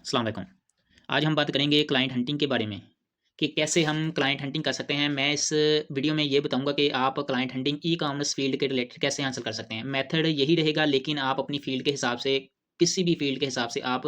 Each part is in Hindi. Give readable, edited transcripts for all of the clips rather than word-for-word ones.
अस्सलाम वालेकुम। आज हम बात करेंगे क्लाइंट हंटिंग के बारे में कि कैसे हम क्लाइंट हंटिंग कर सकते हैं। मैं इस वीडियो में ये बताऊंगा कि आप client hunting e commerce field के रिलेटेड कैसे हासिल कर सकते हैं। मेथड यही रहेगा, लेकिन आप अपनी फील्ड के हिसाब से, किसी भी फील्ड के हिसाब से आप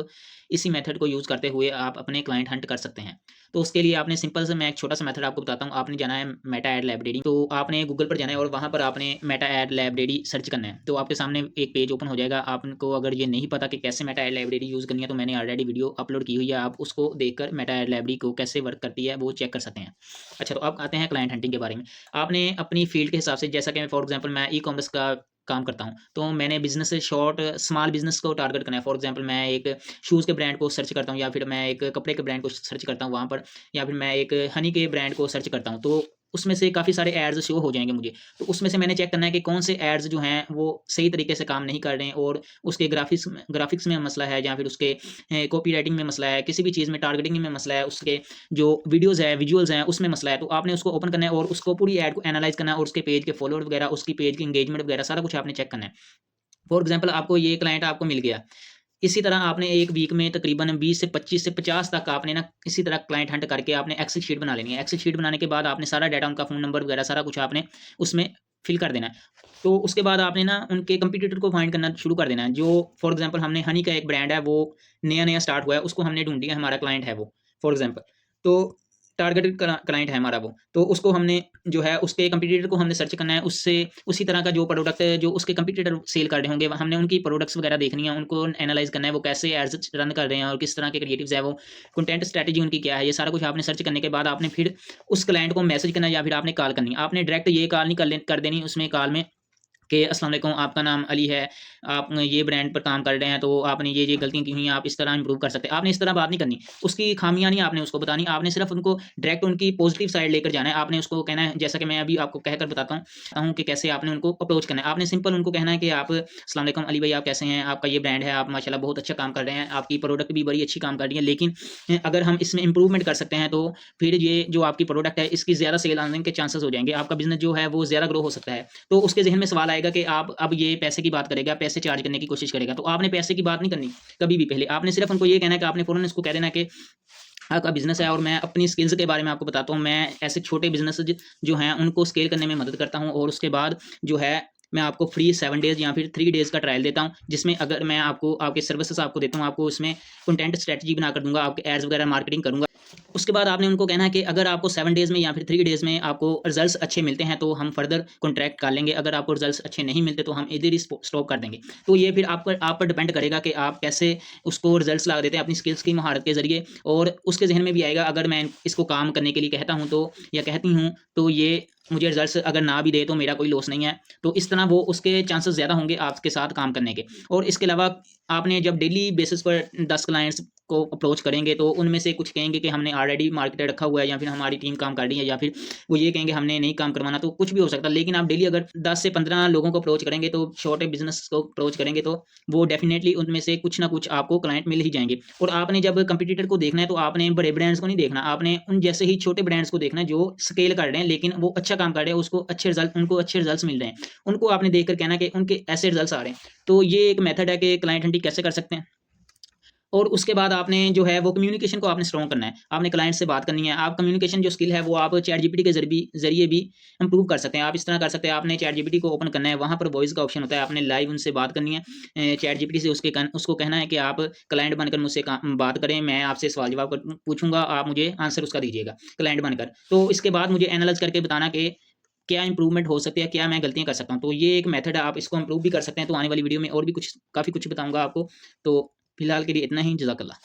इसी मेथड को यूज़ करते हुए आप अपने क्लाइंट हंट कर सकते हैं। तो उसके लिए आपने सिंपल से, मैं एक छोटा सा मेथड आपको बताता हूँ। आपने जाना है मेटा एड लाइब्रेरी, तो आपने गूगल पर जाना है और वहाँ पर आपने मेटा एड लाइब्रेरी सर्च करना है। तो आपके सामने एक पेज ओपन हो जाएगा। आपको अगर ये नहीं पता कि कैसे मेटा एड लाइब्रेरी यूज़ करनी है, तो मैंने ऑलरेडी वीडियो अपलोड की हुई है, आप उसको देखकर मेटा एड लाइब्रेरी को कैसे वर्क करती है वो चेक कर सकते हैं। अच्छा, तो अब आते हैं क्लाइंट हंटिंग के बारे में। आपने अपनी फील्ड के हिसाब से, जैसा कि फॉर एग्जांपल मैं ई कॉमर्स का काम करता हूँ, तो मैंने बिज़नेस से शॉर्ट स्मॉल बिज़नेस को टारगेट करना है। फॉर एग्जांपल मैं एक शूज़ के ब्रांड को सर्च करता हूँ, या फिर मैं एक कपड़े के ब्रांड को सर्च करता हूँ वहाँ पर, या फिर मैं एक हनी के ब्रांड को सर्च करता हूँ, तो उसमें से काफ़ी सारे एड्स शो हो जाएँगे मुझे। तो उसमें से मैंने चेक करना है कि कौन से एड्स जो हैं वो सही तरीके से काम नहीं कर रहे हैं, और उसके ग्राफ़िक्स में मसला है, या फिर उसके कॉपी राइटिंग में मसला है, किसी भी चीज़ में टारगेटिंग में मसला है, उसके जो वीडियोज़ है, विजुअल्स हैं, उसमें मसला है। तो आपने उसको ओपन करना है और उसको पूरी ऐड को एनालाइज़ करना है, और उसके पेज के फॉलोअर वगैरह, उसकी पेज की एंगेजमेंट वगैरह सारा कुछ आपने चेक करना है। फॉर एग्ज़ाम्पल आपको ये क्लाइंट आपको मिल गया। इसी तरह आपने 1 वीक में तकरीबन 20 से 25 से 50 तक आपने ना इसी तरह क्लाइंट हंट करके आपने एक्सेल शीट बना लेनी है। एक्सेल शीट बनाने के बाद आपने सारा डाटा, उनका फ़ोन नंबर वगैरह सारा कुछ आपने उसमें फिल कर देना है। तो उसके बाद आपने ना उनके कंपीटिटर को फाइंड करना शुरू कर देना है। जो फॉर एग्ज़ाम्पल हमने हनी का एक ब्रांड है, वो नया-नया स्टार्ट हुआ है, उसको हमने ढूँढ लिया, हमारा क्लाइंट है वो, फॉर एग्ज़ाम्पल। तो टारगेटेड क्लाइंट है हमारा वो। तो उसको हमने जो है उसके कंपीटिटर को हमने सर्च करना है, उससे उसी तरह का जो प्रोडक्ट है जो उसके कंपीटिटर सेल कर रहे होंगे, हमने उनकी प्रोडक्ट्स वगैरह देखनी है, उनको एनालाइज़ करना है, वो कैसे एड्स रन कर रहे हैं और किस तरह के क्रिएटिव्स है वो, कंटेंट स्ट्रैटेजी उनकी क्या है, ये सारा कुछ आपने सर्च करने के बाद आपने फिर उस क्लाइंट को मैसेज करना है, या फिर आपने कॉल करनी है। आपने डायरेक्ट ये कॉल नहीं कर देनी उसमें कॉल में कि अस्सलाम वालेकुम, आपका नाम अली है, आप ये ब्रांड पर काम कर रहे हैं, तो आपने ये गलतियाँ की हुई हैं, आप इस तरह इम्प्रूव कर सकते हैं। आपने इस तरह बात नहीं करनी, उसकी खामियाँ नहीं आपने उसको बतानी, आपने सिर्फ़ उनको डायरेक्ट उनकी पॉज़िटिव साइड लेकर जाना है। आपने उसको कहना है, जैसा कि मैं अभी आपको कहकर बताता हूँ कि कैसे आपने उनको अप्रोच करना है। आपने सिंपल उनको कहना है कि आप अस्सलाम वालेकुम अली भाई, आप कैसे हैं? आपका ये ब्रांड है, आप माशाल्लाह बहुत अच्छा काम कर रहे हैं, आपकी प्रोडक्ट भी बड़ी अच्छी काम कर रही है, लेकिन अगर हम इसमें इम्प्रूवमेंट कर सकते हैं, तो फिर ये जो आपकी प्रोडक्ट है, इसकी ज़्यादा सेल आने के चांसेस हो जाएँगे। आपका बिज़नेस जो है वो ज़्यादा ग्रो हो सकता है। तो उसके ज़हन में सवाल आएगा कि आप अब ये पैसे की बात करेगा, पैसे चार्ज करने की कोशिश करेगा। तो आपने पैसे की बात नहीं करनी कभी भी पहले। आपने सिर्फ़ उनको ये कहना है कि आपने फ़ौरन इसको कह देना है कि आपका बिज़नेस है, और मैं अपनी स्किल्स के बारे में आपको बताता हूँ। मैं ऐसे छोटे बिज़नेस जो हैं उनको स्केल करने में मदद करता हूँ, और उसके बाद जो है मैं आपको फ्री 7 डेज़ या फिर 3 डेज़ का ट्रायल देता हूँ, जिसमें अगर मैं आपको आपकी सर्विसेज़ आपको देता हूँ, आपको उसमें कंटेंट स्ट्रैटेजी बनाकर दूँगा, आपके एड्स वगैरह मार्केटिंग करूँगा। उसके बाद आपने उनको कहना है कि अगर आपको 7 डेज़ में या फिर 3 डेज़ में आपको रिज़ल्ट्स अच्छे मिलते हैं, तो हम फर्दर कॉन्ट्रैक्ट कर लेंगे। अगर आपको रिज़ल्ट्स अच्छे नहीं मिलते, तो हम इधर ही स्टॉप कर देंगे। तो ये फिर आप पर डिपेंड करेगा कि आप कैसे उसको रिज़ल्ट्स ला देते हैं अपनी स्किल्स की महारत के ज़रिए। और उसके ज़हन में भी आएगा, अगर मैं इसको काम करने के लिए कहता हूँ तो, या कहती हूँ, तो ये मुझे रिज़ल्ट्स अगर ना भी दे तो मेरा कोई लॉस नहीं है। तो इस तरह वो उसके चांसेस ज़्यादा होंगे आपके साथ काम करने के। और इसके अलावा आपने जब डेली बेसिस पर 10 क्लाइंट्स को अप्रोच करेंगे, तो उनमें से कुछ कहेंगे कि हमने ऑलरेडी मार्केटेड रखा हुआ है, या फिर हमारी टीम काम कर रही है, या फिर वो ये कहेंगे हमने नहीं काम करवाना, तो कुछ भी हो सकता है। लेकिन आप डेली अगर 10 से 15 लोगों को अप्रोच करेंगे, तो छोटे बिज़नेस को अप्रोच करेंगे, तो वो डेफ़िनेटली उनमें से कुछ ना कुछ आपको क्लाइंट मिल ही जाएँगे। और आपने जब कंपटीटर को देखना है, तो आपने बड़े ब्रांड्स को नहीं देखना, आपने उन जैसे ही छोटे ब्रांड्स को देखना है जो स्केल कर रहे हैं, लेकिन वो अच्छा काम कर रहे हैं, उनको अच्छे रिज़ल्ट्स मिल रहे हैं। उनको आपने देखकर कहना कि उनके ऐसे रिज़ल्ट्स आ रहे हैं। तो ये एक मेथड है कि क्लाइंट हंटिंग कैसे कर सकते हैं। और उसके बाद आपने जो है वो कम्युनिकेशन को आपने स्ट्रॉन्ग करना है। आपने क्लाइंट से बात करनी है। आप कम्युनिकेशन जो स्किल है वो आप चैट जीपीटी के ज़रिए भी इम्प्रूव कर सकते हैं। आप इस तरह कर सकते हैं, आपने चैट जीपीटी को ओपन करना है, वहाँ पर वॉइस का ऑप्शन होता है, आपने लाइव उनसे बात करनी है। चैट जीपीटी से उसको कहना है कि आप क्लाइंट बनकर मुझसे बात करें, मैं आपसे सवाल जवाब पूछूंगा, आप मुझे आंसर उसका दीजिएगा क्लाइंट बनकर। तो इसके बाद मुझे एनालाइज़ करके बताना कि क्या इंप्रूवमेंट हो सकती है, क्या मैं गलतियाँ कर सकता हूँ। तो ये एक मेथड है, आप इसको इम्प्रूव भी कर सकते हैं। तो आने वाली वीडियो में और भी काफ़ी कुछ बताऊँगा आपको। तो फिलहाल के लिए इतना ही। जज़ाकल्लाह।